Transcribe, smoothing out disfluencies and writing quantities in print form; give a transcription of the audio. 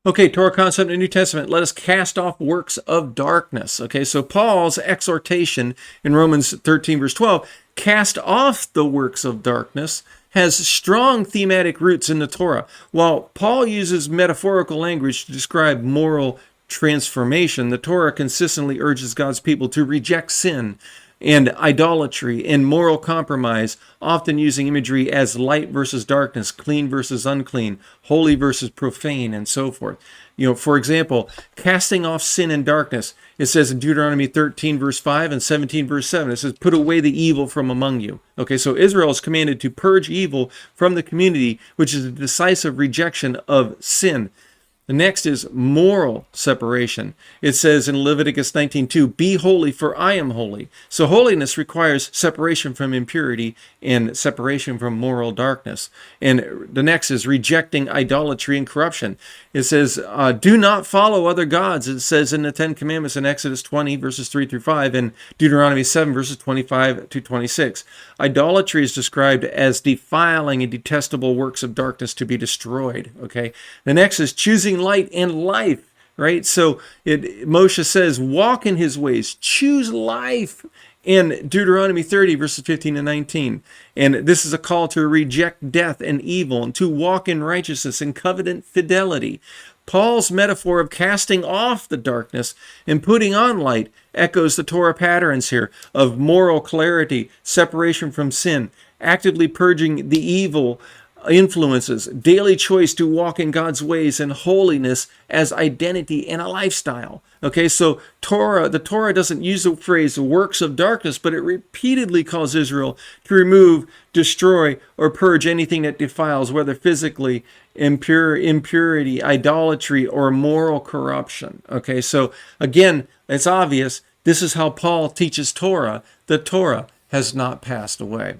Okay, Torah concept in the New Testament. Let us cast off works of darkness. Okay, so Paul's exhortation in Romans 13, verse 12, cast off the works of darkness, has strong thematic roots in the Torah. While Paul uses metaphorical language to describe moral transformation, the Torah consistently urges God's people to reject sin and idolatry and moral compromise, often using imagery as light versus darkness, clean versus unclean, holy versus profane, and so forth. For example, casting off sin and darkness, it says in Deuteronomy 13, verse 5 and 17, verse 7, it says, put away the evil from among you. Okay, so Israel is commanded to purge evil from the community, which is a decisive rejection of sin. The next is moral separation. It says in Leviticus 19:2, be holy for I am holy. So holiness requires separation from impurity and separation from moral darkness. And the next is rejecting idolatry and corruption. It says, do not follow other gods. It says in the Ten Commandments in Exodus 20, verses 3 through 5, and Deuteronomy 7, verses 25 to 26. Idolatry is described as defiling and detestable works of darkness to be destroyed. Okay. The next is choosing light and life, right? So Moshe says, walk in his ways, choose life in Deuteronomy 30, verses 15 and 19. And this is a call to reject death and evil and to walk in righteousness and covenant fidelity. Paul's metaphor of casting off the darkness and putting on light echoes the Torah patterns here of moral clarity, separation from sin, actively purging the evil influences, daily choice to walk in God's ways, and holiness as identity and a lifestyle. Okay, so the Torah doesn't use the phrase works of darkness, but it repeatedly calls Israel to remove, destroy, or purge anything that defiles, whether physically, impurity, idolatry, or moral corruption. Okay, so again, it's obvious this is how Paul teaches Torah. The Torah has not passed away.